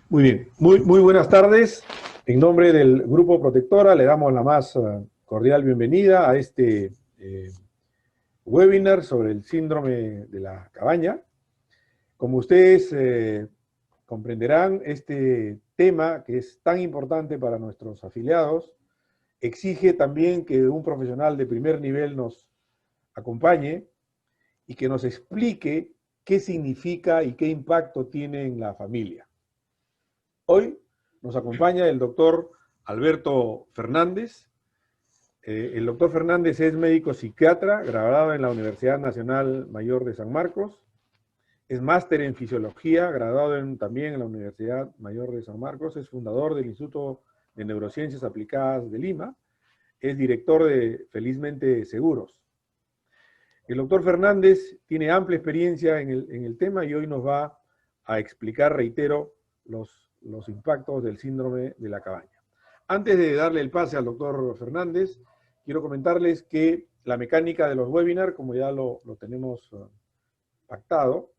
Muy bien, muy buenas tardes. En nombre del Grupo Protectora le damos la más cordial bienvenida a este webinar sobre el síndrome de la cabaña. Como ustedes comprenderán, este tema, que es tan importante para nuestros afiliados, exige también que un profesional de primer nivel nos acompañe y que nos explique qué significa y qué impacto tiene en la familia. Hoy nos acompaña el doctor Alberto Fernández. El doctor Fernández es médico psiquiatra, graduado en la Universidad Nacional Mayor de San Marcos. Es máster en fisiología, graduado también en la Universidad Mayor de San Marcos. Es fundador del Instituto de Neurociencias Aplicadas de Lima. Es director de Felizmente Seguros. El doctor Fernández tiene amplia experiencia en el tema y hoy nos va a explicar, reitero, los impactos del síndrome de la cabaña. Antes de darle el pase al doctor Fernández, quiero comentarles que la mecánica de los webinars, como ya lo tenemos pactado,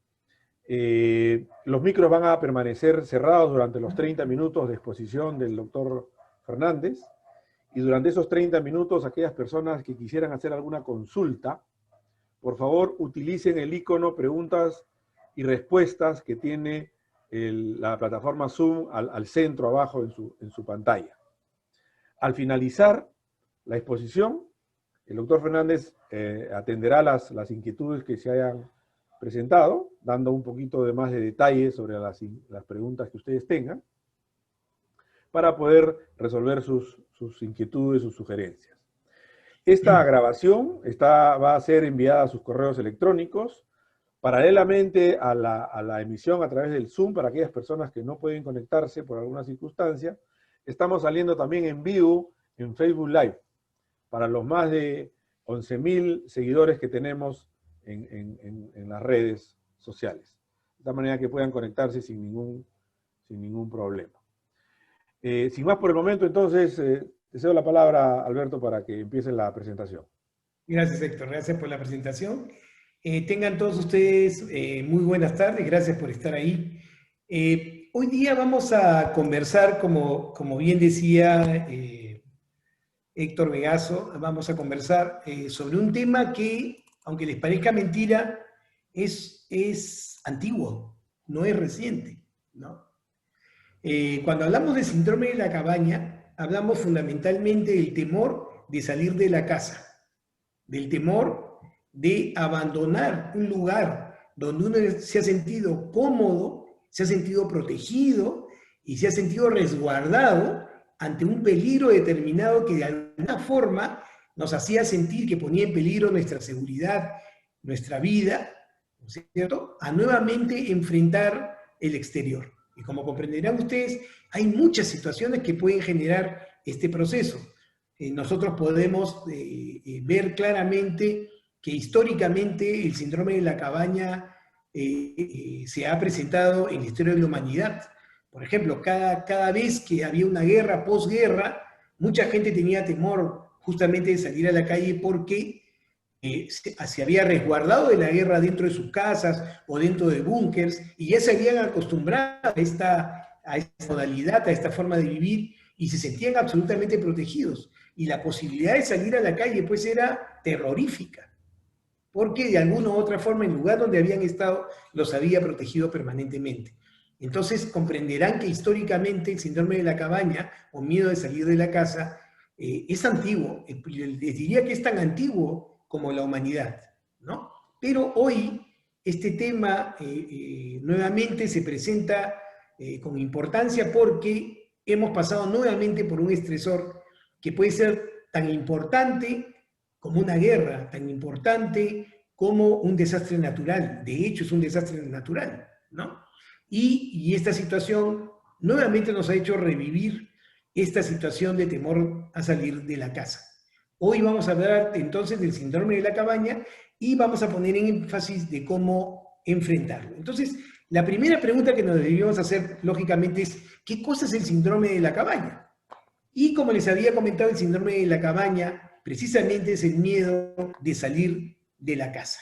los micros van a permanecer cerrados durante los 30 minutos de exposición del doctor Fernández, y durante esos 30 minutos, aquellas personas que quisieran hacer alguna consulta, por favor, utilicen el icono preguntas y respuestas que tiene la plataforma Zoom al centro abajo en su pantalla. Al finalizar la exposición, el doctor Fernández atenderá las inquietudes que se hayan presentado, dando un poquito de más de detalles sobre las preguntas que ustedes tengan, para poder resolver sus inquietudes, sus sugerencias. Esta grabación va a ser enviada a sus correos electrónicos, paralelamente a la emisión a través del Zoom. Para aquellas personas que no pueden conectarse por alguna circunstancia, estamos saliendo también en vivo en Facebook Live, para los más de 11.000 seguidores que tenemos en las redes sociales, de tal manera que puedan conectarse sin ningún problema. Sin más por el momento, entonces, te cedo la palabra, Alberto, para que empiece la presentación. Gracias, Héctor. Gracias por la presentación. Tengan todos ustedes muy buenas tardes. Gracias por estar ahí. Hoy día vamos a conversar, como bien decía Héctor Vegaso, vamos a conversar sobre un tema que, aunque les parezca mentira, es antiguo, no es reciente, ¿no? Cuando hablamos de síndrome de la cabaña, hablamos fundamentalmente del temor de salir de la casa, del temor de abandonar un lugar donde uno se ha sentido cómodo, se ha sentido protegido y se ha sentido resguardado ante un peligro determinado que de alguna forma nos hacía sentir que ponía en peligro nuestra seguridad, nuestra vida, ¿no es cierto?, a nuevamente enfrentar el exterior. Y como comprenderán ustedes, hay muchas situaciones que pueden generar este proceso. Nosotros podemos ver claramente que históricamente el síndrome de la cabaña se ha presentado en la historia de la humanidad. Por ejemplo, cada vez que había una guerra, posguerra, mucha gente tenía temor justamente de salir a la calle porque se había resguardado de la guerra dentro de sus casas o dentro de búnkers, y ya se habían acostumbrado a esta modalidad, a esta forma de vivir, y se sentían absolutamente protegidos. Y la posibilidad de salir a la calle pues era terrorífica, porque de alguna u otra forma el lugar donde habían estado los había protegido permanentemente. Entonces comprenderán que históricamente el síndrome de la cabaña o miedo de salir de la casa es antiguo. Les diría que es tan antiguo como la humanidad, ¿no? Pero hoy este tema nuevamente se presenta con importancia porque hemos pasado nuevamente por un estresor que puede ser tan importante como una guerra, tan importante como un desastre natural. De hecho, es un desastre natural, ¿no? Y esta situación nuevamente nos ha hecho revivir esta situación de temor a salir de la casa. Hoy vamos a hablar entonces del síndrome de la cabaña y vamos a poner en énfasis de cómo enfrentarlo. Entonces, la primera pregunta que nos debemos hacer, lógicamente, es ¿qué cosa es el síndrome de la cabaña? Y como les había comentado, el síndrome de la cabaña precisamente es el miedo de salir de la casa,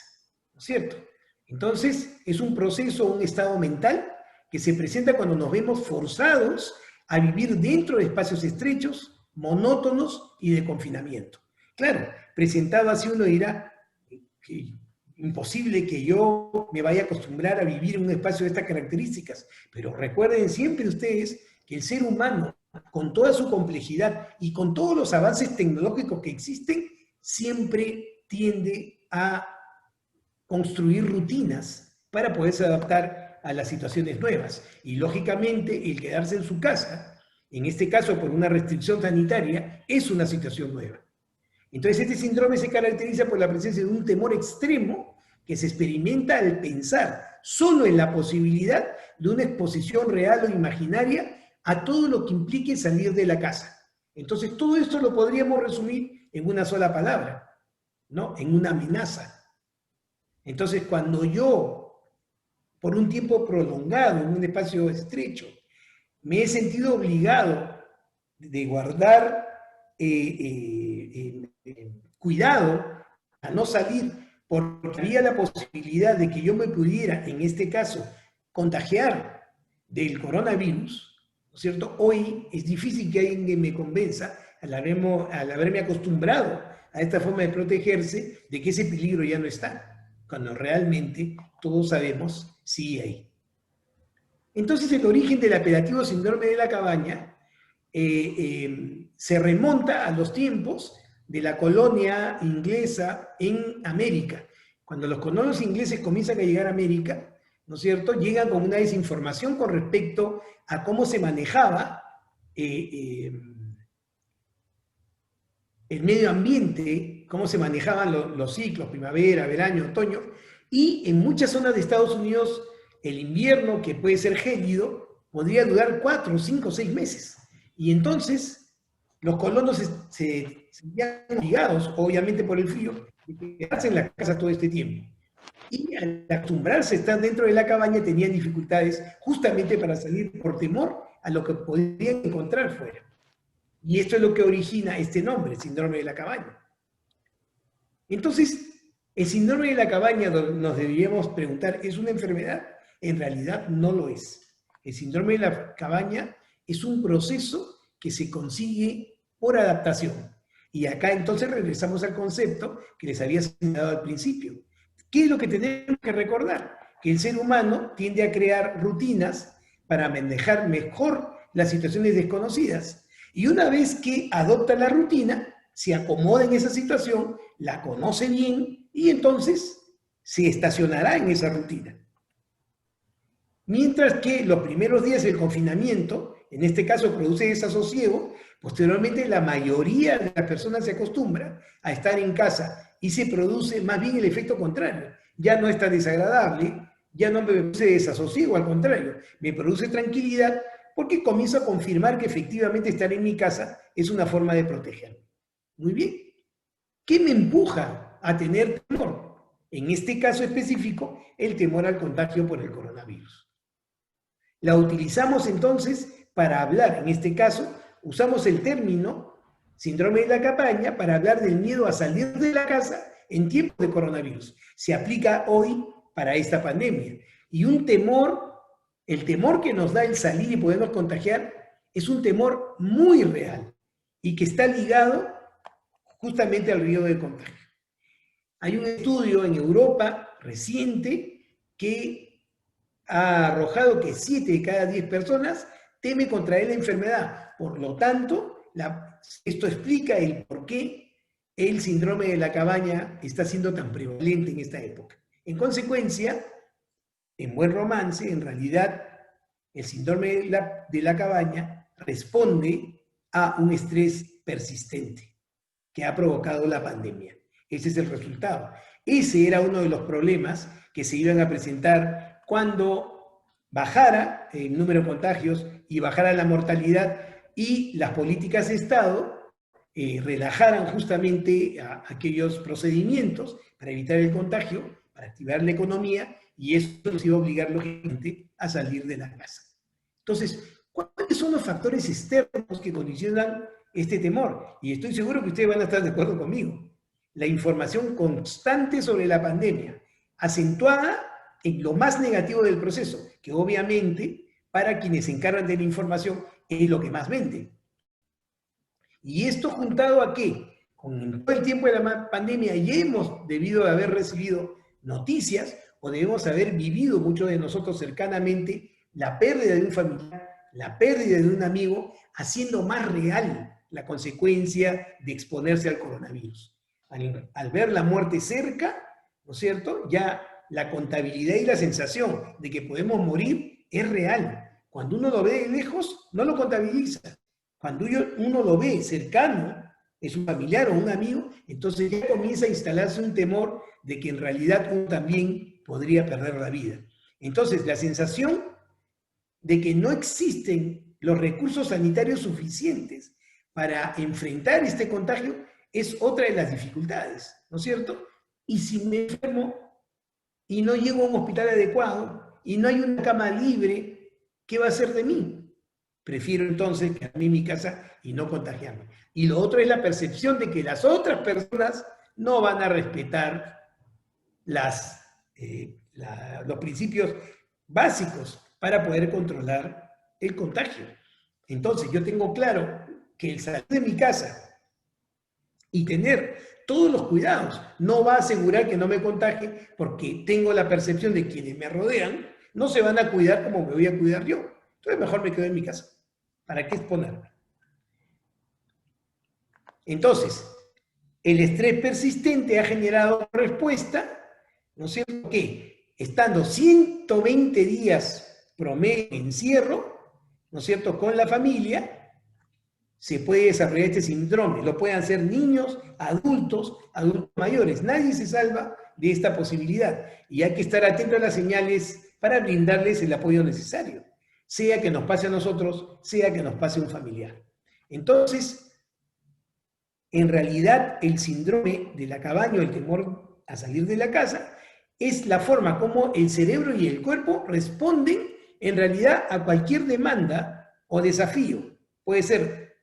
¿no es cierto? Entonces, es un proceso, un estado mental que se presenta cuando nos vemos forzados a vivir dentro de espacios estrechos, monótonos y de confinamiento. Claro, presentado así uno dirá que imposible que yo me vaya a acostumbrar a vivir en un espacio de estas características, pero recuerden siempre ustedes que el ser humano, con toda su complejidad y con todos los avances tecnológicos que existen, siempre tiende a construir rutinas para poderse adaptar a las situaciones nuevas. Y lógicamente el quedarse en su casa, en este caso por una restricción sanitaria, es una situación nueva. Entonces este síndrome se caracteriza por la presencia de un temor extremo que se experimenta al pensar solo en la posibilidad de una exposición real o imaginaria a todo lo que implique salir de la casa. Entonces todo esto lo podríamos resumir en una sola palabra, ¿no? En una amenaza. Entonces cuando yo, por un tiempo prolongado, en un espacio estrecho, me he sentido obligado de guardar cuidado a no salir, porque había la posibilidad de que yo me pudiera, en este caso, contagiar del coronavirus, ¿no es cierto? Hoy es difícil que alguien me convenza, al haberme acostumbrado a esta forma de protegerse, de que ese peligro ya no está, cuando realmente todos sabemos sí hay. Entonces el origen del apelativo síndrome de la cabaña se remonta a los tiempos de la colonia inglesa en América. Cuando los colonos ingleses comienzan a llegar a América, ¿no es cierto?, llegan con una desinformación con respecto a cómo se manejaba el medio ambiente, cómo se manejaban los ciclos, primavera, verano, otoño, y en muchas zonas de Estados Unidos el invierno, que puede ser gélido, podría durar 4, 5, 6 meses. Y entonces los colonos se sentían obligados, obviamente por el frío, de quedarse en la casa todo este tiempo. Y al acostumbrarse a estar dentro de la cabaña tenían dificultades justamente para salir por temor a lo que podían encontrar fuera. Y esto es lo que origina este nombre, síndrome de la cabaña. Entonces, el síndrome de la cabaña, nos deberíamos preguntar, ¿es una enfermedad? En realidad no lo es. El síndrome de la cabaña es un proceso que se consigue por adaptación. Y acá entonces regresamos al concepto que les había señalado al principio. ¿Qué es lo que tenemos que recordar? Que el ser humano tiende a crear rutinas para manejar mejor las situaciones desconocidas. Y una vez que adopta la rutina, se acomoda en esa situación, la conoce bien y entonces se estacionará en esa rutina. Mientras que los primeros días del confinamiento, en este caso produce desasosiego, posteriormente la mayoría de las personas se acostumbra a estar en casa y se produce más bien el efecto contrario. Ya no es tan desagradable, ya no me produce desasosiego, al contrario, me produce tranquilidad porque comienzo a confirmar que efectivamente estar en mi casa es una forma de protegerme. Muy bien. ¿Qué me empuja a tener temor? En este caso específico, el temor al contagio por el coronavirus. La utilizamos entonces para hablar, en este caso, usamos el término síndrome de la cabaña para hablar del miedo a salir de la casa en tiempos de coronavirus. Se aplica hoy para esta pandemia. Y un temor, el temor que nos da el salir y podernos contagiar, es un temor muy real y que está ligado justamente al riesgo de contagio. Hay un estudio en Europa reciente que ha arrojado que 7 de cada 10 personas teme contraer la enfermedad. Por lo tanto, esto explica el por qué el síndrome de la cabaña está siendo tan prevalente en esta época. En consecuencia, en buen romance, en realidad, el síndrome de la cabaña responde a un estrés persistente que ha provocado la pandemia. Ese es el resultado. Ese era uno de los problemas que se iban a presentar cuando bajara el número de contagios y bajara la mortalidad y las políticas de Estado relajaran justamente aquellos procedimientos para evitar el contagio, para activar la economía, y eso nos iba a obligar lógicamente a salir de la casa. Entonces, ¿cuáles son los factores externos que condicionan este temor? Y estoy seguro que ustedes van a estar de acuerdo conmigo. La información constante sobre la pandemia, acentuada en lo más negativo del proceso, que obviamente para quienes se encargan de la información, es lo que más vende. Y esto juntado a qué? Con todo el tiempo de la pandemia ya hemos debido de haber recibido noticias o debemos haber vivido muchos de nosotros cercanamente la pérdida de un familiar, la pérdida de un amigo, haciendo más real la consecuencia de exponerse al coronavirus. Al ver la muerte cerca, ¿no es cierto? Ya la contabilidad y la sensación de que podemos morir es real. Cuando uno lo ve de lejos, no lo contabiliza. Cuando uno lo ve cercano, es un familiar o un amigo, entonces ya comienza a instalarse un temor de que en realidad uno también podría perder la vida. Entonces, la sensación de que no existen los recursos sanitarios suficientes para enfrentar este contagio es otra de las dificultades, ¿no es cierto? Y si me enfermo y no llego a un hospital adecuado y no hay una cama libre, ¿qué va a hacer de mí? Prefiero entonces quedarme en mi casa y no contagiarme. Y lo otro es la percepción de que las otras personas no van a respetar los principios básicos para poder controlar el contagio. Entonces yo tengo claro que el salir de mi casa y tener todos los cuidados no va a asegurar que no me contagie, porque tengo la percepción de quienes me rodean no se van a cuidar como me voy a cuidar yo. Entonces mejor me quedo en mi casa. ¿Para qué exponerme? Entonces, el estrés persistente ha generado respuesta, ¿no es cierto?, que estando 120 días promedio de encierro, ¿no es cierto?, con la familia, se puede desarrollar este síndrome. Lo pueden hacer niños, adultos mayores. Nadie se salva de esta posibilidad. Y hay que estar atento a las señales para brindarles el apoyo necesario, sea que nos pase a nosotros, sea que nos pase a un familiar. Entonces, en realidad, el síndrome de la cabaña, el temor a salir de la casa, es la forma como el cerebro y el cuerpo responden en realidad a cualquier demanda o desafío. Puede ser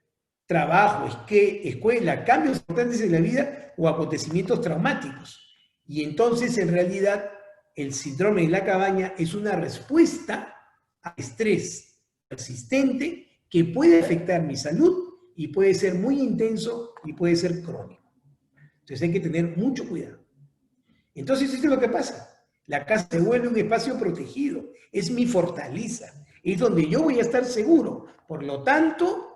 trabajo, escuela, cambios importantes en la vida o acontecimientos traumáticos. Y entonces, en realidad, el síndrome de la cabaña es una respuesta a estrés persistente que puede afectar mi salud y puede ser muy intenso y puede ser crónico. Entonces hay que tener mucho cuidado. Entonces, esto es lo que pasa. La casa se vuelve un espacio protegido, es mi fortaleza, es donde yo voy a estar seguro. Por lo tanto,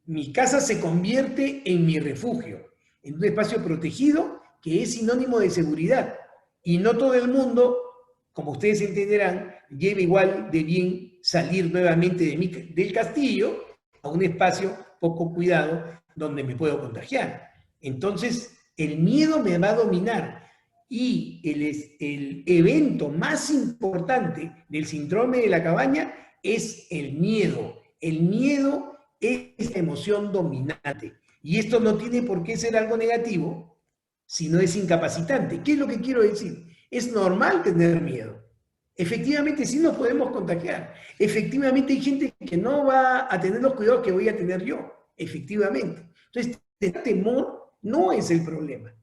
mi casa se convierte en mi refugio, en un espacio protegido que es sinónimo de seguridad. Y no todo el mundo, como ustedes entenderán, lleva igual de bien salir nuevamente del castillo a un espacio poco cuidado donde me puedo contagiar. Entonces, el miedo me va a dominar. Y el evento más importante del síndrome de la cabaña es el miedo. El miedo es la emoción dominante. Y esto no tiene por qué ser algo negativo, sino es incapacitante. ¿Qué es lo que quiero decir? Es normal tener miedo. Efectivamente, sí nos podemos contagiar. Efectivamente, hay gente que no va a tener los cuidados que voy a tener yo. Efectivamente. Entonces, el temor no es el problema.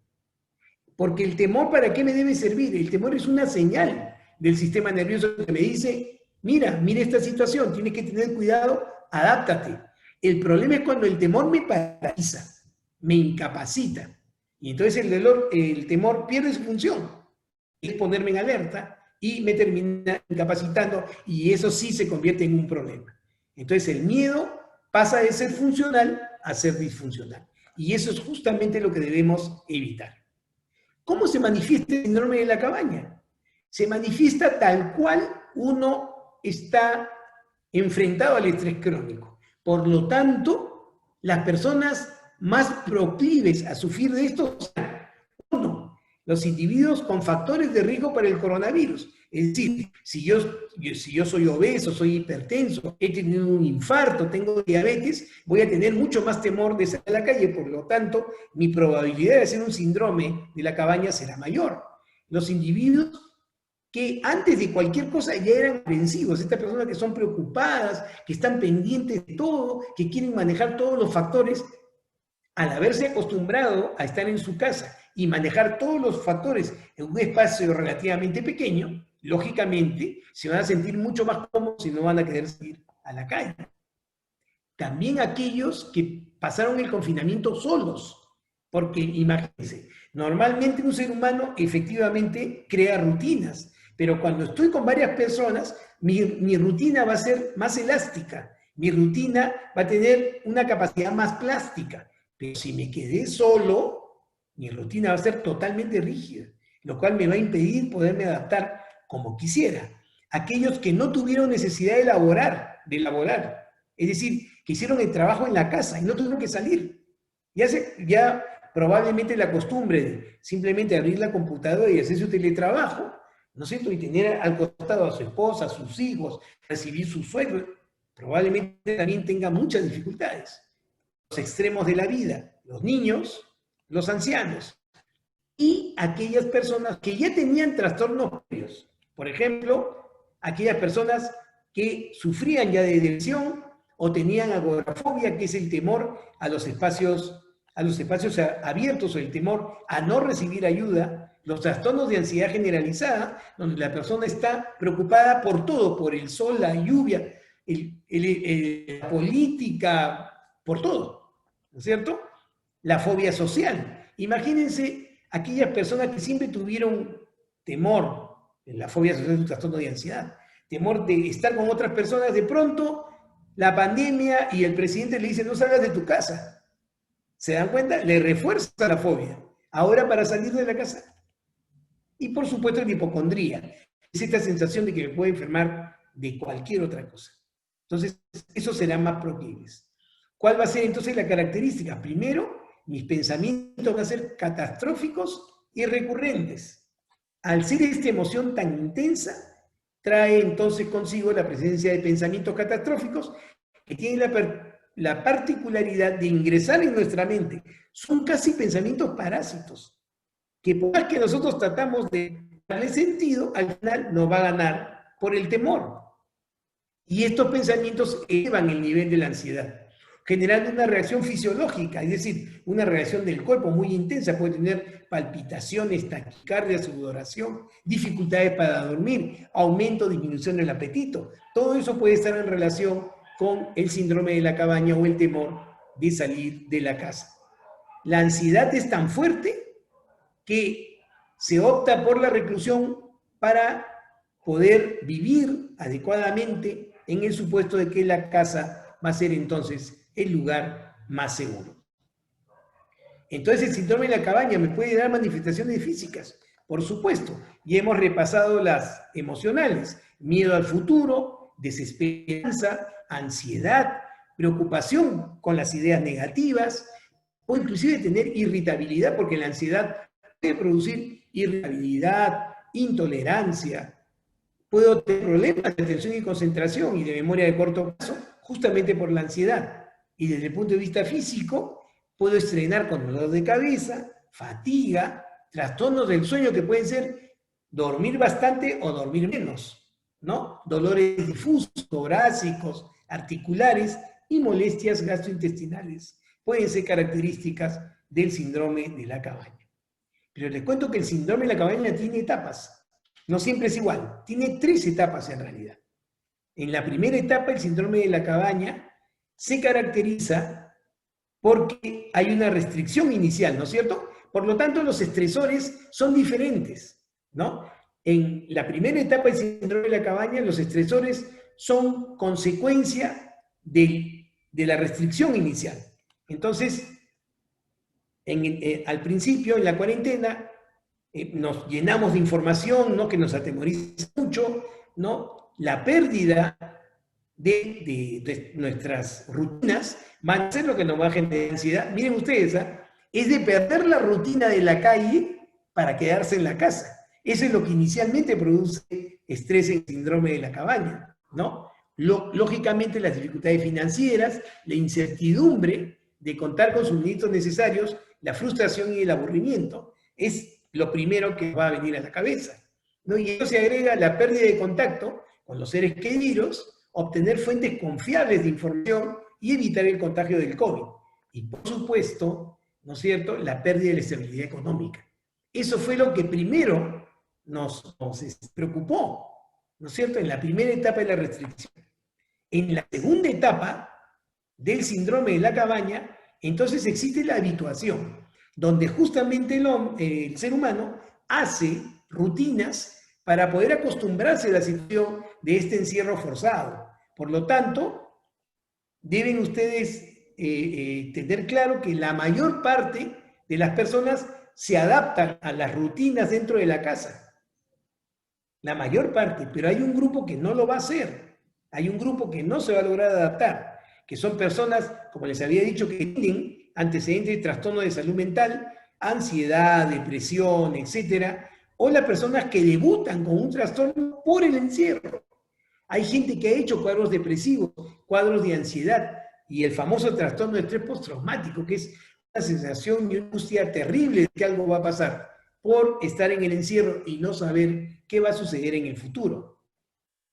Porque el temor, ¿para qué me debe servir? El temor es una señal del sistema nervioso que me dice, mira esta situación, tienes que tener cuidado, adáptate. El problema es cuando el temor me paraliza, me incapacita. Y entonces el temor pierde su función. Es ponerme en alerta y me termina incapacitando, y eso sí se convierte en un problema. Entonces el miedo pasa de ser funcional a ser disfuncional. Y eso es justamente lo que debemos evitar. ¿Cómo se manifiesta el síndrome de la cabaña? Se manifiesta tal cual uno está enfrentado al estrés crónico. Por lo tanto, las personas más proclives a sufrir de esto son, uno, los individuos con factores de riesgo para el coronavirus. Es decir, si yo soy obeso, soy hipertenso, he tenido un infarto, tengo diabetes, voy a tener mucho más temor de salir a la calle. Por lo tanto, mi probabilidad de hacer un síndrome de la cabaña será mayor. Los individuos que antes de cualquier cosa ya eran aprensivos, estas personas que son preocupadas, que están pendientes de todo, que quieren manejar todos los factores, al haberse acostumbrado a estar en su casa y manejar todos los factores en un espacio relativamente pequeño, lógicamente, se van a sentir mucho más cómodos y no van a querer salir a la calle. También aquellos que pasaron el confinamiento solos, porque imagínense, normalmente un ser humano efectivamente crea rutinas, pero cuando estoy con varias personas, mi rutina va a ser más elástica, mi rutina va a tener una capacidad más plástica, pero si me quedé solo, mi rutina va a ser totalmente rígida, lo cual me va a impedir poderme adaptar como quisiera. Aquellos que no tuvieron necesidad de elaborar, es decir, que hicieron el trabajo en la casa y no tuvieron que salir. Ya probablemente la costumbre de simplemente abrir la computadora y hacer su teletrabajo, ¿no es cierto? Y tener al costado a su esposa, a sus hijos, recibir su sueldo, probablemente también tenga muchas dificultades. Los extremos de la vida, los niños, los ancianos y aquellas personas que ya tenían trastornos previos. Por ejemplo, aquellas personas que sufrían ya de depresión o tenían agorafobia, que es el temor a los espacios abiertos o el temor a no recibir ayuda, los trastornos de ansiedad generalizada, donde la persona está preocupada por todo, por el sol, la lluvia, la política, por todo, ¿no es cierto? La fobia social. Imagínense aquellas personas que siempre tuvieron temor, la fobia social es un trastorno de ansiedad, temor de estar con otras personas, de pronto la pandemia y el presidente le dice no salgas de tu casa. ¿Se dan cuenta? Le refuerza la fobia. Ahora para salir de la casa. Y por supuesto la hipocondría. Es esta sensación de que me puedo enfermar de cualquier otra cosa. Entonces, eso será más proclives. ¿Cuál va a ser entonces la característica? Primero, mis pensamientos van a ser catastróficos y recurrentes. Al ser esta emoción tan intensa, trae entonces consigo la presencia de pensamientos catastróficos que tienen la particularidad de ingresar en nuestra mente. Son casi pensamientos parásitos, que por más que nosotros tratamos de darle sentido, al final nos va a ganar por el temor. Y estos pensamientos elevan el nivel de la ansiedad, generando una reacción fisiológica, es decir, una reacción del cuerpo muy intensa. Puede tener palpitaciones, taquicardia, sudoración, dificultades para dormir, aumento o disminución del apetito. Todo eso puede estar en relación con el síndrome de la cabaña o el temor de salir de la casa. La ansiedad es tan fuerte que se opta por la reclusión para poder vivir adecuadamente en el supuesto de que la casa va a ser entonces el lugar más seguro. Entonces el síndrome de la cabaña me puede dar manifestaciones físicas, por supuesto, y hemos repasado las emocionales: miedo al futuro, desesperanza, ansiedad, preocupación con las ideas negativas, o inclusive tener irritabilidad, porque la ansiedad puede producir irritabilidad, intolerancia. Puedo tener problemas de atención y concentración y de memoria de corto plazo, justamente por la ansiedad. Y desde el punto de vista físico, puedo estrenar con dolor de cabeza, fatiga, trastornos del sueño que pueden ser dormir bastante o dormir menos, ¿no? Dolores difusos, torácicos, articulares y molestias gastrointestinales pueden ser características del síndrome de la cabaña. Pero les cuento que el síndrome de la cabaña tiene etapas. No siempre es igual. Tiene 3 etapas en realidad. En la primera etapa, el síndrome de la cabaña se caracteriza porque hay una restricción inicial, ¿no es cierto? Por lo tanto, los estresores son diferentes, ¿no? En la primera etapa del síndrome de la cabaña, los estresores son consecuencia de la restricción inicial. Entonces, al principio, en la cuarentena, nos llenamos de información, ¿no?, que nos atemoriza mucho, ¿no? La pérdida de nuestras rutinas va a ser lo que nos va a generar ansiedad. Miren ustedes, es de perder la rutina de la calle para quedarse en la casa. Eso es lo que inicialmente produce estrés en síndrome de la cabaña, ¿no? Lógicamente, las dificultades financieras, la incertidumbre de contar con suministros necesarios, la frustración y el aburrimiento es lo primero que va a venir a la cabeza, ¿no? Y eso se agrega la pérdida de contacto con los seres queridos, obtener fuentes confiables de información y evitar el contagio del COVID. Y por supuesto, ¿no es cierto?, la pérdida de la estabilidad económica. Eso fue lo que primero preocupó, ¿no es cierto?, en la primera etapa de la restricción. En la segunda etapa del síndrome de la cabaña, entonces existe la habituación, donde justamente el ser humano hace rutinas para poder acostumbrarse a la situación de este encierro forzado. Por lo tanto, deben ustedes tener claro que la mayor parte de las personas se adaptan a las rutinas dentro de la casa. La mayor parte, pero hay un grupo que no lo va a hacer. Hay un grupo que no se va a lograr adaptar, que son personas, como les había dicho, que tienen antecedentes de trastorno de salud mental, ansiedad, depresión, etcétera, o las personas que debutan con un trastorno por el encierro. Hay gente que ha hecho cuadros depresivos, cuadros de ansiedad, y el famoso trastorno de estrés postraumático, que es una sensación y una angustia terrible de que algo va a pasar por estar en el encierro y no saber qué va a suceder en el futuro.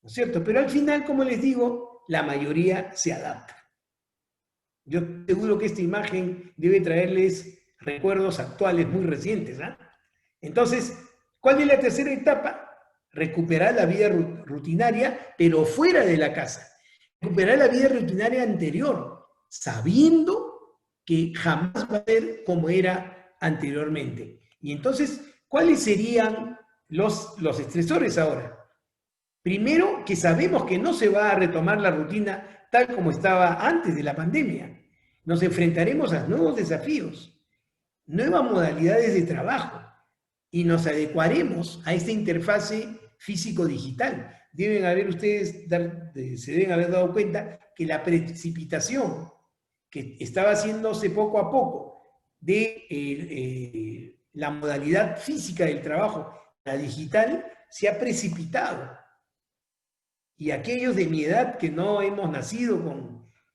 ¿No es cierto? Pero al final, como les digo, la mayoría se adapta. Yo seguro que esta imagen debe traerles recuerdos actuales muy recientes, ¿ah? Entonces, ¿cuál es la tercera etapa? Recuperar la vida rutinaria, pero fuera de la casa. Recuperar la vida rutinaria anterior, sabiendo que jamás va a ser como era anteriormente. Y entonces, ¿cuáles serían los estresores ahora? Primero, que sabemos que no se va a retomar la rutina tal como estaba antes de la pandemia. Nos enfrentaremos a nuevos desafíos, nuevas modalidades de trabajo, y nos adecuaremos a esta interfase físico-digital. Se deben haber dado cuenta que la precipitación que estaba haciéndose poco a poco de la modalidad física del trabajo, la digital, se ha precipitado. Y aquellos de mi edad que no hemos nacido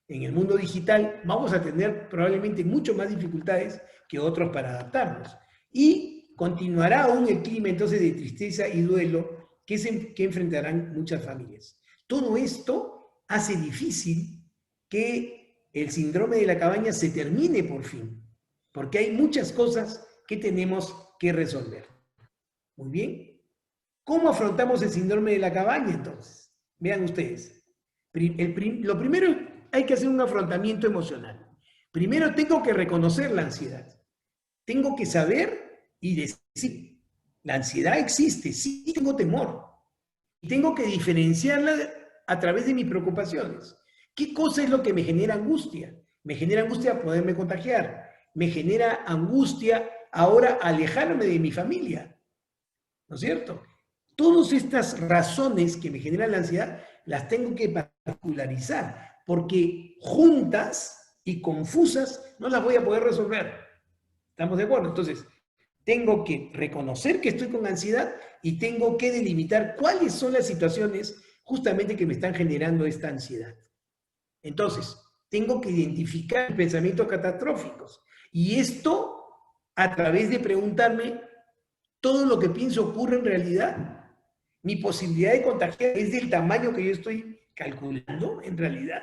en el mundo digital, vamos a tener probablemente mucho más dificultades que otros para adaptarnos. Y continuará aún el clima entonces de tristeza y duelo que enfrentarán muchas familias. Todo esto hace difícil que el síndrome de la cabaña se termine por fin, porque hay muchas cosas que tenemos que resolver. Muy bien. ¿Cómo afrontamos el síndrome de la cabaña entonces? Vean ustedes. Lo primero, hay que hacer un afrontamiento emocional. Primero tengo que reconocer la ansiedad. Tengo que saber y decir, la ansiedad existe, sí tengo temor. Y tengo que diferenciarla a través de mis preocupaciones. ¿Qué cosa es lo que me genera angustia? Me genera angustia poderme contagiar. Me genera angustia ahora alejarme de mi familia. ¿No es cierto? Todas estas razones que me generan la ansiedad las tengo que particularizar, porque juntas y confusas no las voy a poder resolver. ¿Estamos de acuerdo? Entonces, tengo que reconocer que estoy con ansiedad y tengo que delimitar cuáles son las situaciones justamente que me están generando esta ansiedad. Entonces, tengo que identificar pensamientos catastróficos. Y esto a través de preguntarme, ¿todo lo que pienso ocurre en realidad? ¿Mi posibilidad de contagiar es del tamaño que yo estoy calculando en realidad?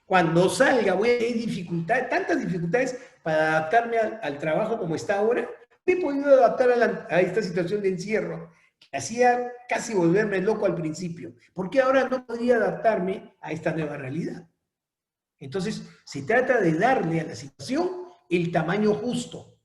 Cuando salga voy a tener dificultades, tantas dificultades para adaptarme al trabajo como está ahora. Me he podido adaptar a esta situación de encierro, que hacía casi volverme loco al principio. ¿Por qué ahora no podría adaptarme a esta nueva realidad? Entonces, se trata de darle a la situación el tamaño justo.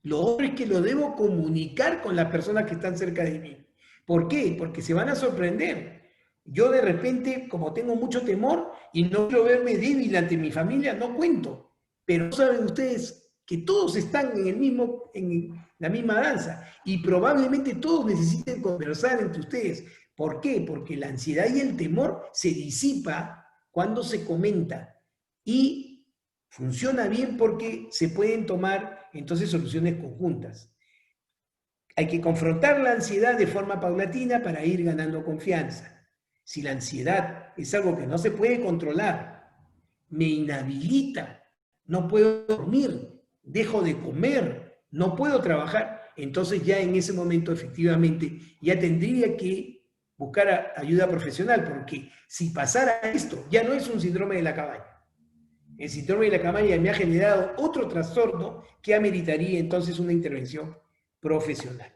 Lo otro es que lo debo comunicar con las personas que están cerca de mí. ¿Por qué? Porque se van a sorprender. Yo de repente, como tengo mucho temor y no quiero verme débil ante mi familia, no cuento. Pero saben ustedes que todos están en la misma danza y probablemente todos necesiten conversar entre ustedes. ¿Por qué? Porque la ansiedad y el temor se disipa cuando se comenta y funciona bien porque se pueden tomar entonces soluciones conjuntas. Hay que confrontar la ansiedad de forma paulatina para ir ganando confianza. Si la ansiedad es algo que no se puede controlar, me inhabilita, no puedo dormir, dejo de comer, no puedo trabajar, entonces ya en ese momento efectivamente ya tendría que buscar ayuda profesional, porque si pasara esto, ya no es un síndrome de la cabaña. El síndrome de la cabaña me ha generado otro trastorno que ameritaría entonces una intervención profesional.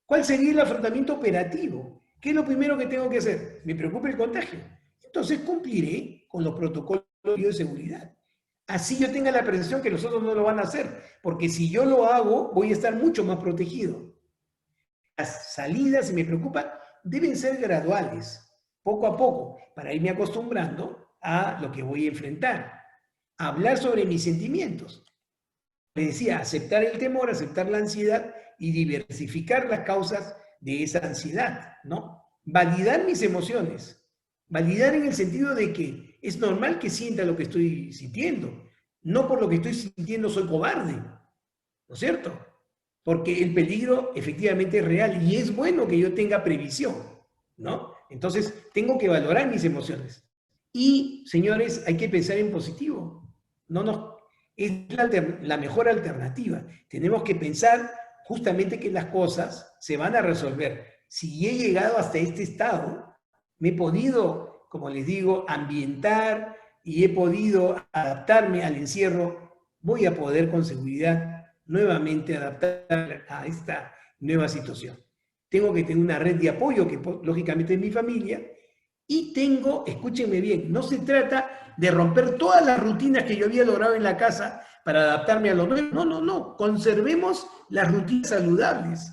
¿Cuál sería el afrontamiento operativo? ¿Qué es lo primero que tengo que hacer? Me preocupa el contagio. Entonces cumpliré con los protocolos de seguridad. Así yo tenga la percepción que los otros no lo van a hacer, porque si yo lo hago, voy a estar mucho más protegido. Las salidas, si me preocupa, deben ser graduales, poco a poco, para irme acostumbrando a lo que voy a enfrentar. Hablar sobre mis sentimientos. Le decía, aceptar el temor, aceptar la ansiedad y diversificar las causas de esa ansiedad, ¿no? Validar mis emociones. Validar en el sentido de que es normal que sienta lo que estoy sintiendo. No por lo que estoy sintiendo soy cobarde, ¿no es cierto? Porque el peligro efectivamente es real y es bueno que yo tenga previsión, ¿no? Entonces, tengo que valorar mis emociones. Y, señores, hay que pensar en positivo. Es la mejor alternativa. Tenemos que pensar justamente que las cosas se van a resolver. Si he llegado hasta este estado, me he podido, como les digo, ambientar y he podido adaptarme al encierro, voy a poder con seguridad nuevamente adaptar a esta nueva situación. Tengo que tener una red de apoyo, que lógicamente es mi familia, y tengo, escúchenme bien, no se trata de romper todas las rutinas que yo había logrado en la casa para adaptarme a lo nuevo. No, no, no. Conservemos las rutinas saludables.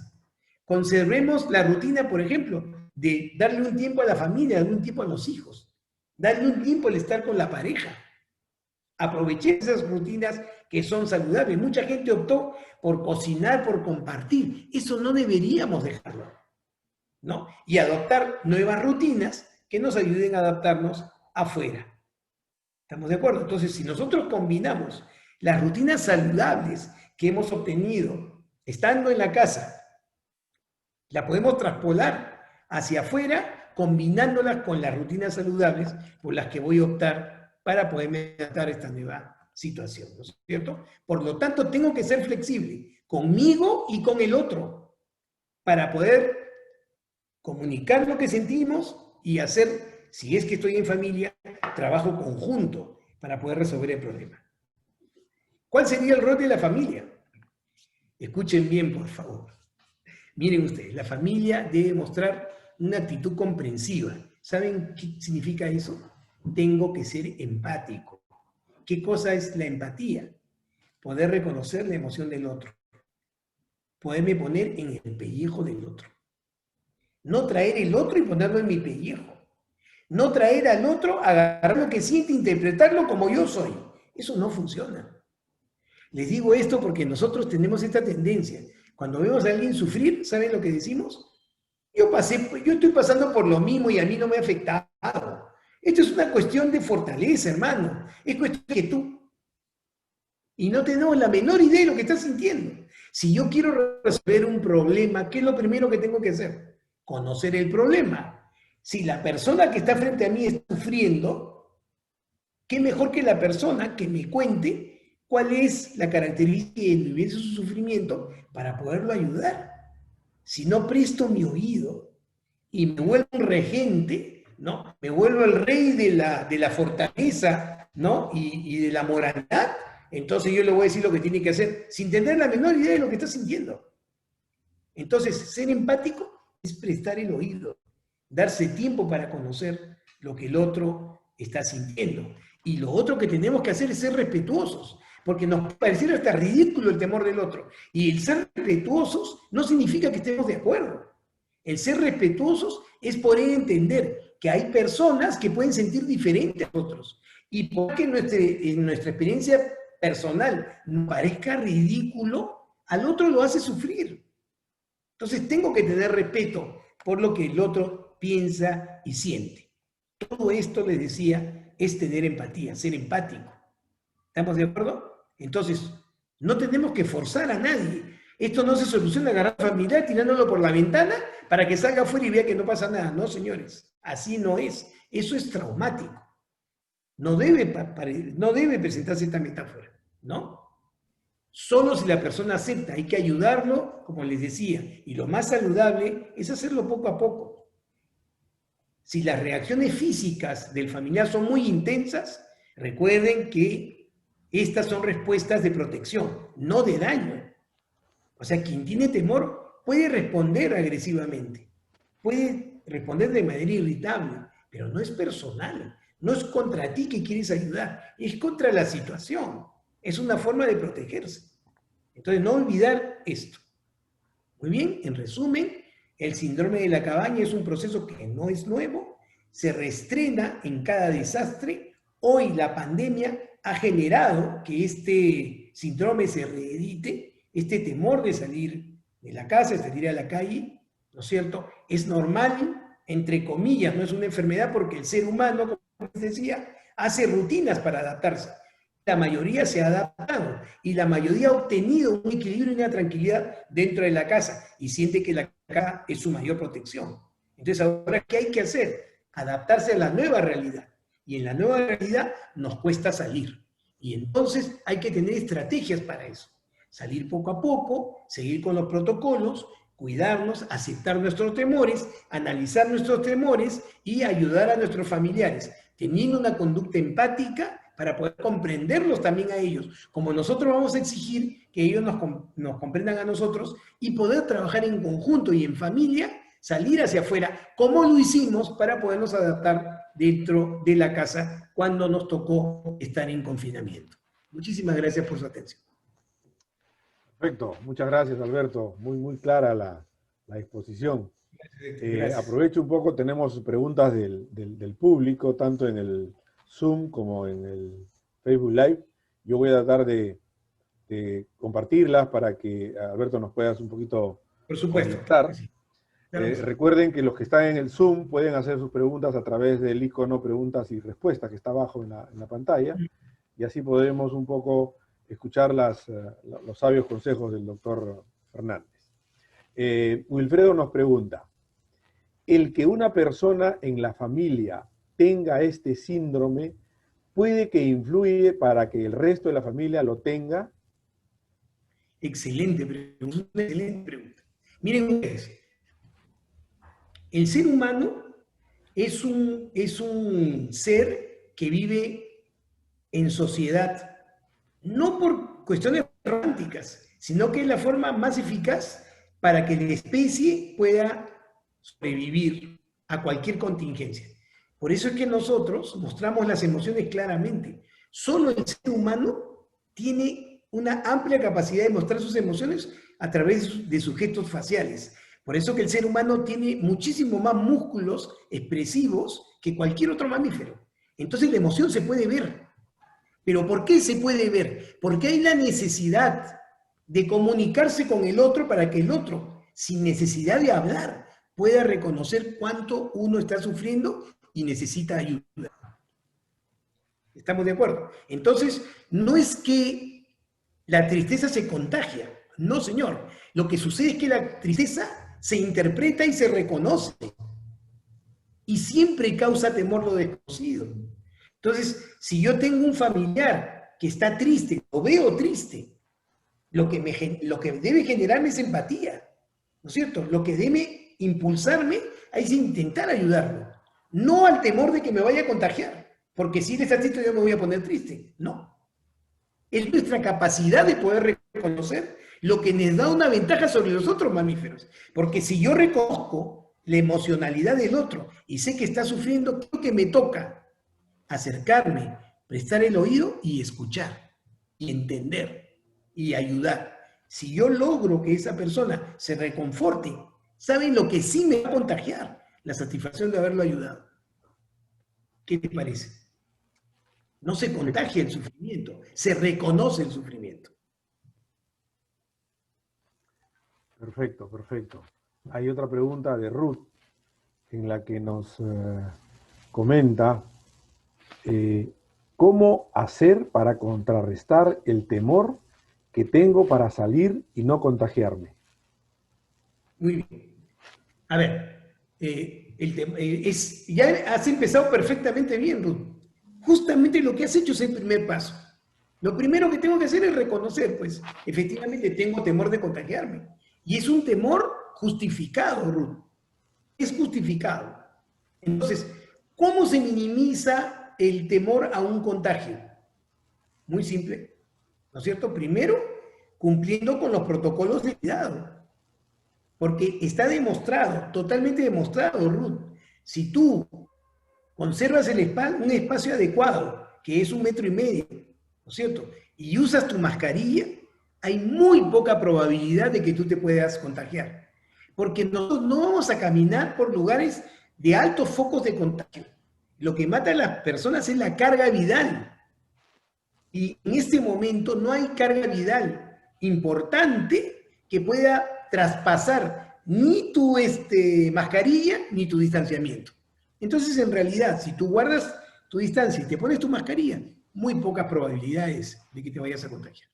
Conservemos la rutina, por ejemplo, de darle un tiempo a la familia, darle un tiempo a los hijos, darle un tiempo al estar con la pareja. Aproveché esas rutinas que son saludables. Mucha gente optó por cocinar, por compartir. Eso no deberíamos dejarlo, ¿no? Y adoptar nuevas rutinas que nos ayuden a adaptarnos afuera. ¿Estamos de acuerdo? Entonces, si nosotros combinamos las rutinas saludables que hemos obtenido estando en la casa, la podemos traspolar hacia afuera, combinándolas con las rutinas saludables por las que voy a optar para poderme adaptar a esta nueva situación, ¿no es cierto? Por lo tanto, tengo que ser flexible conmigo y con el otro para poder comunicar lo que sentimos y hacer, si es que estoy en familia, trabajo conjunto para poder resolver el problema. ¿Cuál sería el rol de la familia? Escuchen bien, por favor. Miren ustedes, la familia debe mostrar una actitud comprensiva. ¿Saben qué significa eso? Tengo que ser empático. ¿Qué cosa es la empatía? Poder reconocer la emoción del otro. Poderme poner en el pellejo del otro. No traer el otro y ponerlo en mi pellejo. No traer al otro, agarrar lo que siente, interpretarlo como yo soy. Eso no funciona. Les digo esto porque nosotros tenemos esta tendencia. Cuando vemos a alguien sufrir, ¿saben lo que decimos? Yo estoy pasando por lo mismo y a mí no me ha afectado. Esto es una cuestión de fortaleza, hermano. Es cuestión de que tú. Y no tenemos la menor idea de lo que estás sintiendo. Si yo quiero resolver un problema, ¿qué es lo primero que tengo que hacer? Conocer el problema. Si la persona que está frente a mí está sufriendo, ¿qué mejor que la persona que me cuente cuál es la característica de su sufrimiento para poderlo ayudar? Si no presto mi oído y me vuelvo un regente, ¿no? Me vuelvo el rey de la fortaleza, ¿no? Y de la moralidad, entonces yo le voy a decir lo que tiene que hacer sin tener la menor idea de lo que está sintiendo. Entonces, ser empático es prestar el oído, darse tiempo para conocer lo que el otro está sintiendo. Y lo otro que tenemos que hacer es ser respetuosos, porque nos pareciera hasta ridículo el temor del otro. Y el ser respetuosos no significa que estemos de acuerdo. El ser respetuosos es poder entender que hay personas que pueden sentir diferente a otros. Y porque en nuestra experiencia personal nos parezca ridículo, al otro lo hace sufrir. Entonces tengo que tener respeto por lo que el otro piensa y siente. Todo esto, les decía, es tener empatía, ser empático. ¿Estamos de acuerdo? Entonces, no tenemos que forzar a nadie. Esto no se soluciona agarrar familiar, tirándolo por la ventana para que salga afuera y vea que no pasa nada. No, señores, así no es. Eso es traumático. No debe presentarse esta metáfora, ¿no? Solo si la persona acepta, hay que ayudarlo, como les decía, y lo más saludable es hacerlo poco a poco. Si las reacciones físicas del familiar son muy intensas, recuerden que estas son respuestas de protección, no de daño. O sea, quien tiene temor puede responder agresivamente, puede responder de manera irritable, pero no es personal, no es contra ti que quieres ayudar, es contra la situación, es una forma de protegerse. Entonces, no olvidar esto. Muy bien, en resumen, el síndrome de la cabaña es un proceso que no es nuevo, se reestrena en cada desastre. Hoy la pandemia ha generado que este síndrome se reedite, este temor de salir de la casa, de salir a la calle, ¿no es cierto? Es normal, entre comillas, no es una enfermedad porque el ser humano, como les decía, hace rutinas para adaptarse. La mayoría se ha adaptado y la mayoría ha obtenido un equilibrio y una tranquilidad dentro de la casa y siente que la casa es su mayor protección. Entonces, ahora, ¿qué hay que hacer? Adaptarse a la nueva realidad. Y en la nueva realidad nos cuesta salir. Y entonces hay que tener estrategias para eso. Salir poco a poco, seguir con los protocolos, cuidarnos, aceptar nuestros temores, analizar nuestros temores y ayudar a nuestros familiares, teniendo una conducta empática para poder comprenderlos también a ellos, como nosotros vamos a exigir que ellos nos comprendan a nosotros y poder trabajar en conjunto y en familia, salir hacia afuera, como lo hicimos para podernos adaptar dentro de la casa cuando nos tocó estar en confinamiento. Muchísimas gracias por su atención. Perfecto, muchas gracias Alberto, muy clara la exposición. Aprovecho un poco, tenemos preguntas del público, tanto en el Zoom como en el Facebook Live. Yo voy a tratar de compartirlas para que Alberto nos puedas un poquito por supuesto, contestar. sí. Recuerden que los que están en el Zoom pueden hacer sus preguntas a través del icono preguntas y respuestas que está abajo en la pantalla, y así podremos un poco escuchar los sabios consejos del doctor Fernández. Wilfredo nos pregunta, ¿el que una persona en la familia tenga este síndrome puede que influye para que el resto de la familia lo tenga? Excelente pregunta, excelente pregunta. Miren ustedes, el ser humano es un ser que vive en sociedad, no por cuestiones románticas, sino que es la forma más eficaz para que la especie pueda sobrevivir a cualquier contingencia. Por eso es que nosotros mostramos las emociones claramente. Solo el ser humano tiene una amplia capacidad de mostrar sus emociones a través de sus gestos faciales. Por eso que el ser humano tiene muchísimo más músculos expresivos que cualquier otro mamífero. Entonces la emoción se puede ver. ¿Pero por qué se puede ver? Porque hay la necesidad de comunicarse con el otro para que el otro, sin necesidad de hablar, pueda reconocer cuánto uno está sufriendo y necesita ayuda. ¿Estamos de acuerdo? Entonces, no es que la tristeza se contagia. No, señor. Lo que sucede es que la tristeza se interpreta y se reconoce. Y siempre causa temor lo desconocido. Entonces, si yo tengo un familiar que está triste, lo veo triste, lo que debe generarme es empatía, ¿no es cierto? Lo que debe impulsarme es intentar ayudarlo, no al temor de que me vaya a contagiar, porque si él está triste yo me voy a poner triste, no. Es nuestra capacidad de poder reconocer lo que nos da una ventaja sobre los otros mamíferos, porque si yo reconozco la emocionalidad del otro y sé que está sufriendo, creo que me toca acercarme, prestar el oído y escuchar, y entender, y ayudar. Si yo logro que esa persona se reconforte, ¿saben lo que sí me va a contagiar? La satisfacción de haberlo ayudado. ¿Qué te parece? No se contagia el sufrimiento, se reconoce el sufrimiento. Perfecto, perfecto. Hay otra pregunta de Ruth en la que nos comenta ¿cómo hacer para contrarrestar el temor que tengo para salir y no contagiarme? Muy bien. A ver, ya has empezado perfectamente bien, Ruth. Justamente lo que has hecho es el primer paso. Lo primero que tengo que hacer es reconocer, pues, efectivamente tengo temor de contagiarme. Y es un temor justificado, Ruth. Es justificado. Entonces, ¿cómo se minimiza el temor a un contagio? Muy simple, ¿no es cierto? Primero, cumpliendo con los protocolos de cuidado. Porque está demostrado, totalmente demostrado, Ruth. Si tú conservas un espacio adecuado, que es 1,5 metros, ¿no es cierto? Y usas tu mascarilla, hay muy poca probabilidad de que tú te puedas contagiar. Porque nosotros no vamos a caminar por lugares de altos focos de contagio. Lo que mata a las personas es la carga viral. Y en este momento no hay carga viral importante que pueda traspasar ni tu mascarilla ni tu distanciamiento. Entonces, en realidad, si tú guardas tu distancia y te pones tu mascarilla, muy pocas probabilidades de que te vayas a contagiar.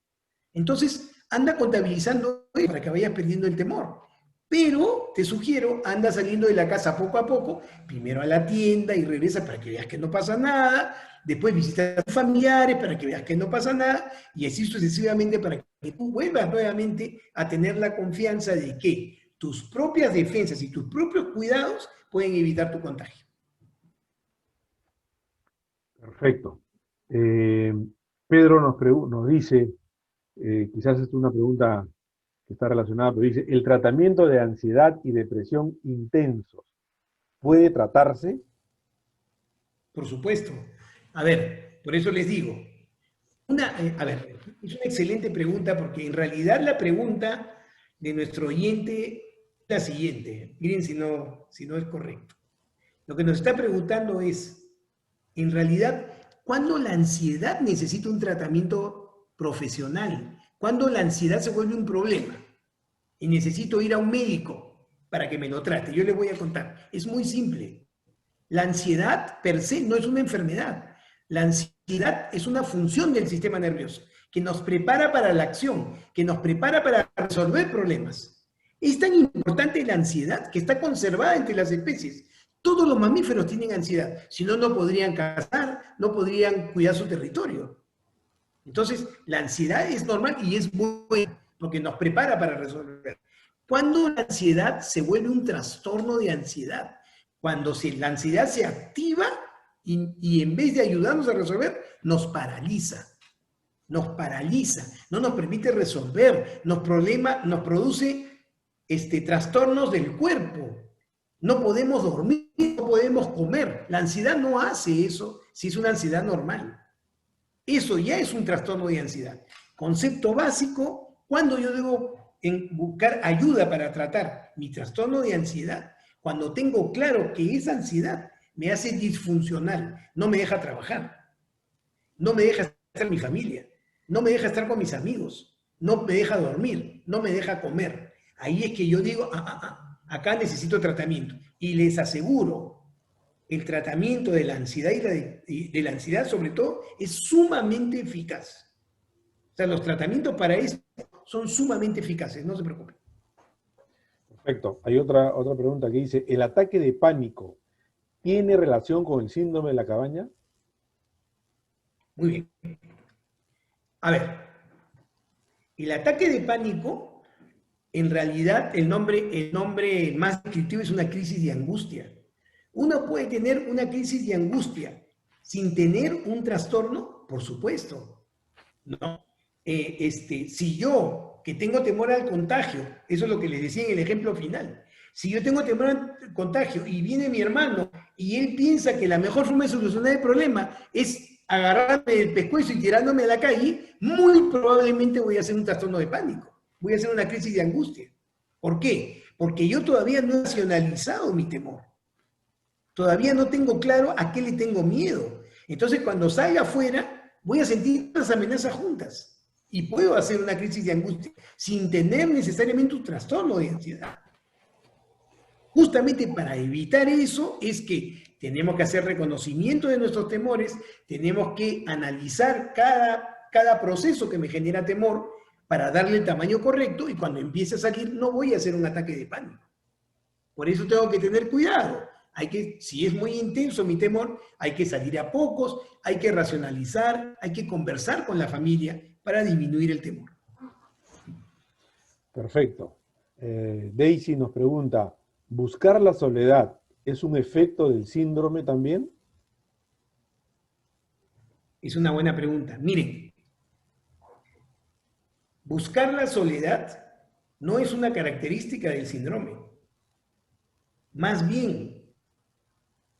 Entonces, anda contabilizando para que vayas perdiendo el temor. Pero te sugiero, anda saliendo de la casa poco a poco, primero a la tienda y regresa para que veas que no pasa nada, después visita a tus familiares para que veas que no pasa nada, y así sucesivamente para que tú vuelvas nuevamente a tener la confianza de que tus propias defensas y tus propios cuidados pueden evitar tu contagio. Perfecto. Eh, Pedro nos dice, quizás es una pregunta que está relacionada, pero dice, ¿el tratamiento de ansiedad y depresión intensos puede tratarse? Por supuesto. A ver, por eso les digo, a ver, es una excelente pregunta porque en realidad la pregunta de nuestro oyente es la siguiente. Miren si no es correcto. Lo que nos está preguntando es, en realidad, ¿cuándo la ansiedad necesita un tratamiento profesional? ¿Cuándo la ansiedad se vuelve un problema? Y necesito ir a un médico para que me lo trate. Yo les voy a contar. Es muy simple. La ansiedad per se no es una enfermedad. La ansiedad es una función del sistema nervioso que nos prepara para la acción, que nos prepara para resolver problemas. Es tan importante la ansiedad que está conservada entre las especies. Todos los mamíferos tienen ansiedad, si no, no podrían cazar, no podrían cuidar su territorio. Entonces, la ansiedad es normal y es buena porque nos prepara para resolver. Cuando la ansiedad se vuelve un trastorno de ansiedad, cuando la ansiedad se activa y en vez de ayudarnos a resolver, nos paraliza. Nos paraliza, no nos permite resolver, nos produce trastornos del cuerpo. No podemos dormir, no podemos comer. La ansiedad no hace eso si es una ansiedad normal. Eso ya es un trastorno de ansiedad. Concepto básico, cuando yo debo buscar ayuda para tratar mi trastorno de ansiedad, cuando tengo claro que esa ansiedad me hace disfuncional, no me deja trabajar, no me deja estar con mi familia, no me deja estar con mis amigos, no me deja dormir, no me deja comer. Ahí es que yo digo, acá necesito tratamiento. Y les aseguro, el tratamiento de la ansiedad de la ansiedad, sobre todo, es sumamente eficaz. O sea, los tratamientos para esto son sumamente eficaces, no se preocupen. Perfecto. Hay otra pregunta que dice, ¿el ataque de pánico tiene relación con el síndrome de la cabaña? Muy bien. A ver, el ataque de pánico, en realidad, el nombre más descriptivo es una crisis de angustia. Uno puede tener una crisis de angustia sin tener un trastorno, por supuesto, ¿no? Si yo, que tengo temor al contagio, eso es lo que les decía en el ejemplo final, si yo tengo temor al contagio y viene mi hermano y él piensa que la mejor forma de solucionar el problema es agarrarme del pescuezo y tirándome a la calle, muy probablemente voy a hacer un trastorno de pánico, voy a hacer una crisis de angustia. ¿Por qué? Porque yo todavía no he racionalizado mi temor. Todavía no tengo claro a qué le tengo miedo. Entonces, cuando salga afuera, voy a sentir las amenazas juntas. Y puedo hacer una crisis de angustia sin tener necesariamente un trastorno de ansiedad. Justamente para evitar eso es que tenemos que hacer reconocimiento de nuestros temores, tenemos que analizar cada proceso que me genera temor para darle el tamaño correcto y cuando empiece a salir no voy a hacer un ataque de pánico. Por eso tengo que tener cuidado. Si es muy intenso mi temor, hay que salir a pocos, hay que racionalizar, hay que conversar con la familia para disminuir el temor. Perfecto. Daisy nos pregunta, ¿buscar la soledad es un efecto del síndrome también? Es una buena pregunta. Miren, buscar la soledad no es una característica del síndrome. Más bien,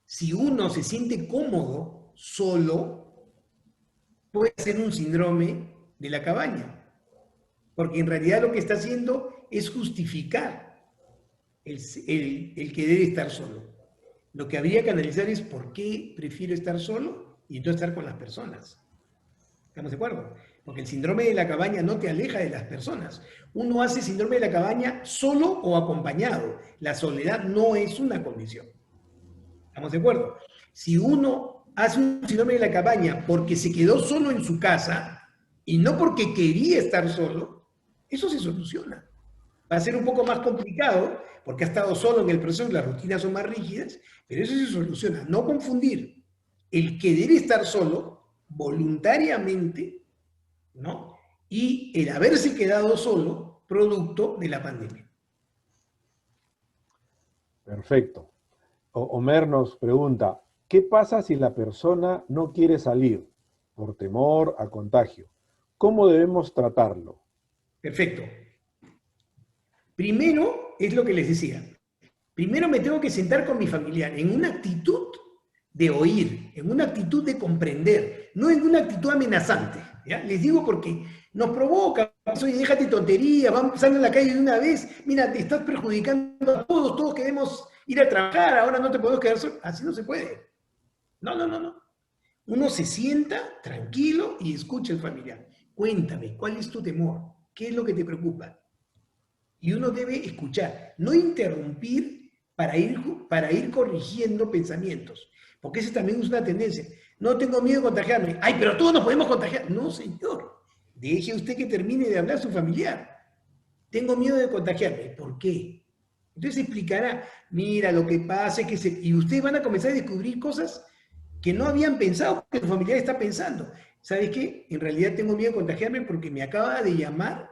si uno se siente cómodo solo, puede ser un síndrome de la cabaña. Porque en realidad lo que está haciendo es justificar el querer estar solo. Lo que habría que analizar es por qué prefiero estar solo y entonces estar con las personas. ¿Estamos de acuerdo? Porque el síndrome de la cabaña no te aleja de las personas. Uno hace síndrome de la cabaña solo o acompañado. La soledad no es una condición. ¿Estamos de acuerdo? Si uno hace un síndrome de la cabaña porque se quedó solo en su casa y no porque quería estar solo, eso se soluciona. Va a ser un poco más complicado porque ha estado solo en el proceso, las rutinas son más rígidas, pero eso se soluciona. No confundir el querer estar solo voluntariamente, ¿no? Y el haberse quedado solo producto de la pandemia. Perfecto. Homer nos pregunta, ¿qué pasa si la persona no quiere salir por temor a contagio? ¿Cómo debemos tratarlo? Perfecto. Primero, es lo que les decía, primero me tengo que sentar con mi familiar en una actitud de oír, en una actitud de comprender, no en una actitud amenazante. ¿Ya? Les digo porque nos provoca, oye, déjate tonterías, vamos a salir a la calle de una vez, mira, te estás perjudicando a todos, todos queremos ir a trabajar, ahora no te podemos quedar solo. Así no se puede. No, no, no, no. Uno se sienta tranquilo y escucha al familiar. Cuéntame, ¿cuál es tu temor? ¿Qué es lo que te preocupa? Y uno debe escuchar, no interrumpir para ir corrigiendo pensamientos, porque esa también es una tendencia. No tengo miedo de contagiarme. Ay, pero todos nos podemos contagiar. No, señor. Deje usted que termine de hablar su familiar. Tengo miedo de contagiarme. ¿Por qué? Entonces explicará, mira, lo que pasa es que y ustedes van a comenzar a descubrir cosas que no habían pensado, que su familiar está pensando. ¿Sabes qué? En realidad tengo miedo de contagiarme porque me acaba de llamar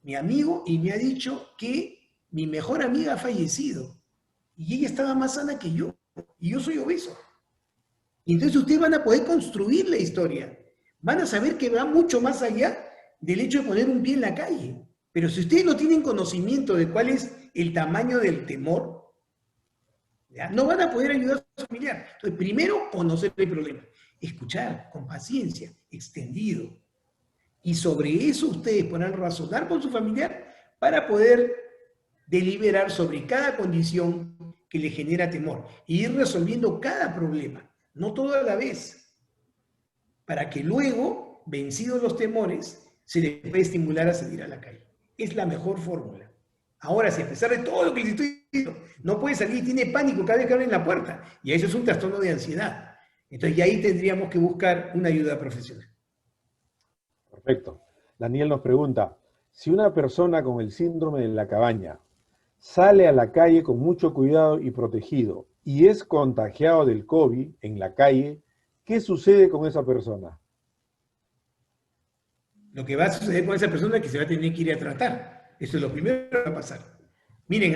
mi amigo y me ha dicho que mi mejor amiga ha fallecido y ella estaba más sana que yo y yo soy obeso. Y entonces ustedes van a poder construir la historia, van a saber que va mucho más allá del hecho de poner un pie en la calle. Pero si ustedes no tienen conocimiento de cuál es el tamaño del temor, ¿ya? No van a poder ayudar a su familiar. Entonces, primero, conocer el problema, escuchar con paciencia, extendido. Y sobre eso ustedes podrán razonar con su familiar para poder deliberar sobre cada condición que le genera temor e ir resolviendo cada problema, no todo a la vez, para que luego, vencidos los temores, se les pueda estimular a salir a la calle. Es la mejor fórmula. Ahora, si a pesar de todo lo que les estoy diciendo, no puede salir, tiene pánico cada vez que abren la puerta, y eso es un trastorno de ansiedad. Entonces, ya ahí tendríamos que buscar una ayuda profesional. Perfecto. Daniel nos pregunta, si una persona con el síndrome de la cabaña sale a la calle con mucho cuidado y protegido y es contagiado del COVID en la calle, ¿qué sucede con esa persona? Lo que va a suceder con esa persona es que se va a tener que ir a tratar. Eso es lo primero que va a pasar. Miren,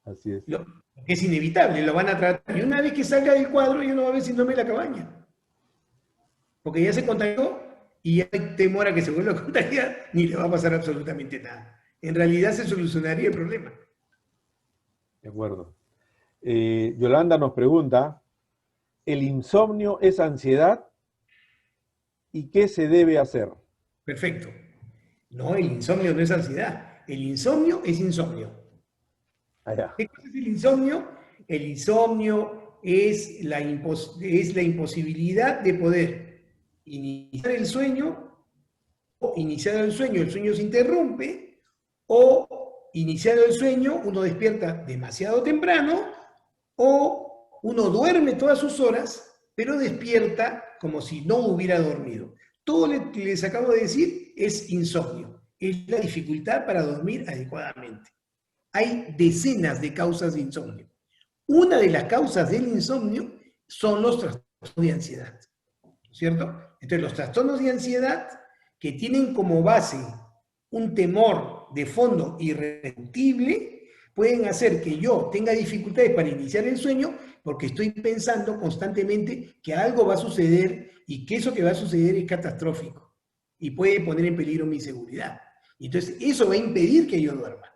Así es. lo que es inevitable, lo van a tratar. Y una vez que salga del cuadro, ya no va a haber síndrome de la cabaña. Porque ya se contagió y ya hay temor a que se vuelva a contagiar, ni le va a pasar absolutamente nada. En realidad se solucionaría el problema. De acuerdo. Yolanda nos pregunta, ¿el insomnio es ansiedad? ¿Y qué se debe hacer? Perfecto. No, el insomnio no es ansiedad. El insomnio es insomnio. Allá. ¿Qué cosa es el insomnio? El insomnio es la imposibilidad de poder iniciar el sueño, o iniciado el sueño se interrumpe, o iniciado el sueño uno despierta demasiado temprano, o uno duerme todas sus horas, pero despierta como si no hubiera dormido. Todo lo que les acabo de decir es insomnio, es la dificultad para dormir adecuadamente. Hay decenas de causas de insomnio. Una de las causas del insomnio son los trastornos de ansiedad, ¿cierto? Entonces, los trastornos de ansiedad que tienen como base un temor de fondo irreductible pueden hacer que yo tenga dificultades para iniciar el sueño porque estoy pensando constantemente que algo va a suceder y que eso que va a suceder es catastrófico y puede poner en peligro mi seguridad. Y entonces eso va a impedir que yo duerma.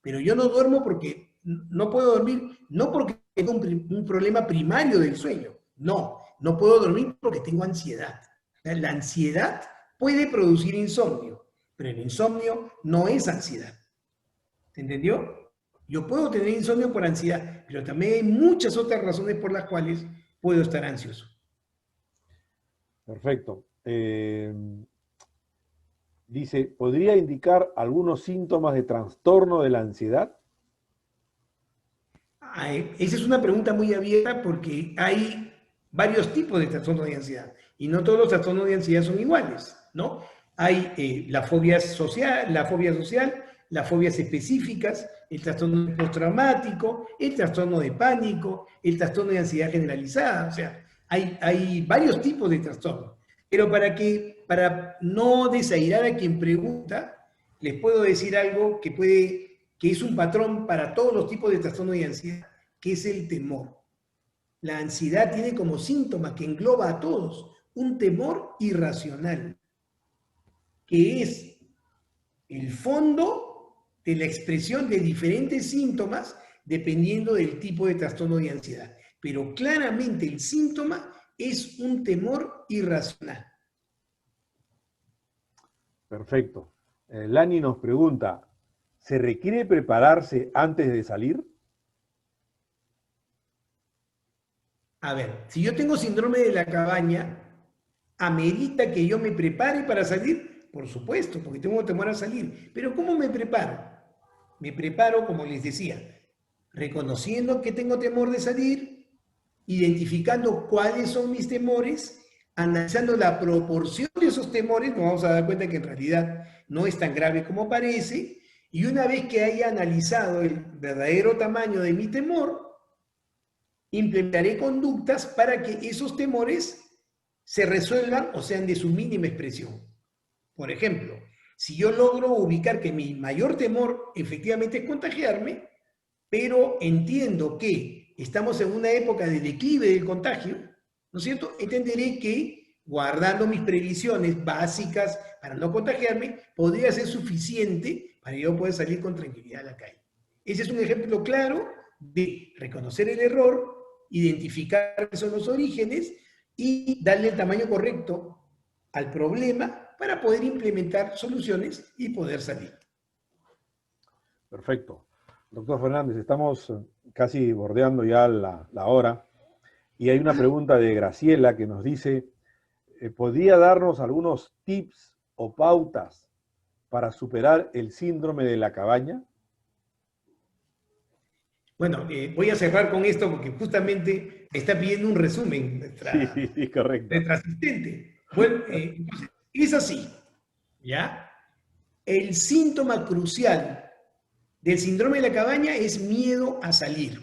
Pero yo no duermo porque no puedo dormir, no porque tengo un problema primario del sueño. No, no puedo dormir porque tengo ansiedad. La ansiedad puede producir insomnio, pero el insomnio no es ansiedad. ¿Se entendió? Yo puedo tener insomnio por ansiedad, pero también hay muchas otras razones por las cuales puedo estar ansioso. Perfecto. Dice, ¿podría indicar algunos síntomas de trastorno de la ansiedad? Esa es una pregunta muy abierta porque hay varios tipos de trastornos de ansiedad y no todos los trastornos de ansiedad son iguales, ¿no? Hay la fobia social, las fobias específicas, el trastorno postraumático, el trastorno de pánico, el trastorno de ansiedad generalizada, o sea, hay varios tipos de trastornos. Pero para no desairar a quien pregunta, les puedo decir algo que es un patrón para todos los tipos de trastorno de ansiedad, que es el temor. La ansiedad tiene como síntoma que engloba a todos un temor irracional, que es el fondo de la expresión de diferentes síntomas dependiendo del tipo de trastorno de ansiedad. Pero claramente el síntoma es un temor irracional. Perfecto. Lani nos pregunta, ¿se requiere prepararse antes de salir? A ver, si yo tengo síndrome de la cabaña, ¿amerita que yo me prepare para salir? Por supuesto, porque tengo temor a salir. Pero ¿cómo me preparo? Me preparo, como les decía, reconociendo que tengo temor de salir, identificando cuáles son mis temores, analizando la proporción de esos temores, nos vamos a dar cuenta que en realidad no es tan grave como parece, y una vez que haya analizado el verdadero tamaño de mi temor, implementaré conductas para que esos temores se resuelvan o sean de su mínima expresión. Por ejemplo, si yo logro ubicar que mi mayor temor efectivamente es contagiarme, pero entiendo que estamos en una época de declive del contagio, ¿no es cierto? Entenderé que guardando mis previsiones básicas para no contagiarme, podría ser suficiente para yo poder salir con tranquilidad a la calle. Ese es un ejemplo claro de reconocer el error, identificar cuáles son los orígenes y darle el tamaño correcto al problema para poder implementar soluciones y poder salir. Perfecto. Doctor Fernández, estamos casi bordeando ya la hora y hay una pregunta de Graciela que nos dice, ¿podría darnos algunos tips o pautas para superar el síndrome de la cabaña? Bueno, voy a cerrar con esto porque justamente me está pidiendo un resumen Sí, correcto. nuestra asistente. Bueno, entonces, es así, ¿ya? El síntoma crucial del síndrome de la cabaña es miedo a salir.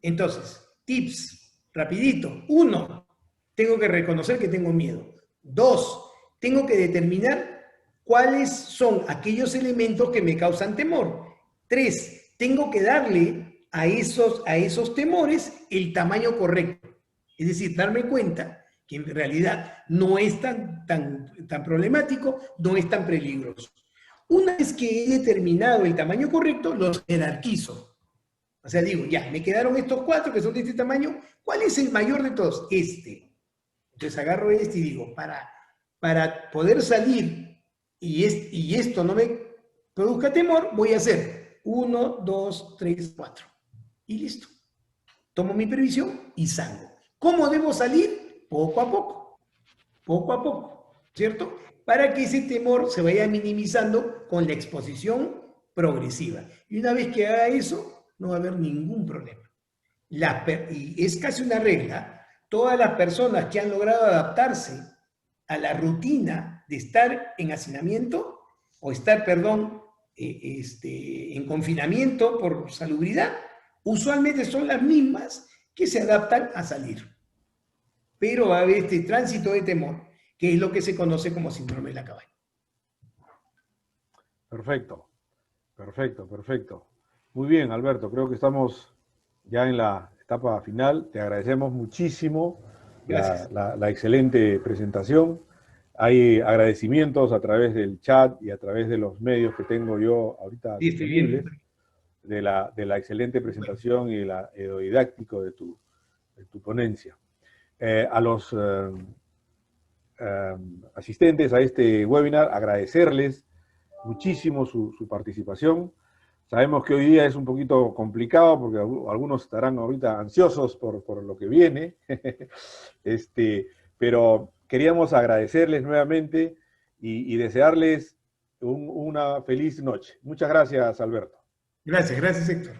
Entonces, tips, rapidito. 1, tengo que reconocer que tengo miedo. 2, tengo que determinar cuáles son aquellos elementos que me causan temor. 3, tengo que darle a esos temores el tamaño correcto. Es decir, darme cuenta que en realidad no es tan problemático, no es tan peligroso. Una vez que he determinado el tamaño correcto, los jerarquizo. O sea, digo, ya, me quedaron estos 4 que son de este tamaño. ¿Cuál es el mayor de todos? Este. Entonces agarro este y digo, para poder salir y esto no me produzca temor, voy a hacer 1, 2, 3, 4. Y listo. Tomo mi previsión y salgo. ¿Cómo debo salir? Poco a poco. Poco a poco, ¿cierto? Para que ese temor se vaya minimizando con la exposición progresiva. Y una vez que haga eso, no va a haber ningún problema. Y es casi una regla, todas las personas que han logrado adaptarse a la rutina de estar en hacinamiento, o estar, perdón, en confinamiento por salubridad, usualmente son las mismas que se adaptan a salir. Pero va a haber este tránsito de temor, que es lo que se conoce como síndrome de la cabaña. Perfecto, perfecto, perfecto. Muy bien, Alberto, creo que estamos ya en la etapa final. Te agradecemos muchísimo la excelente presentación. Hay agradecimientos a través del chat y a través de los medios que tengo yo ahorita Sí, estoy viendo. disponibles de la excelente presentación y lo didáctico de tu ponencia. A los asistentes a este webinar, agradecerles muchísimo su participación. Sabemos que hoy día es un poquito complicado porque algunos estarán ahorita ansiosos por lo que viene, pero queríamos agradecerles nuevamente y desearles una feliz noche. Muchas gracias, Alberto. Gracias, gracias, Héctor.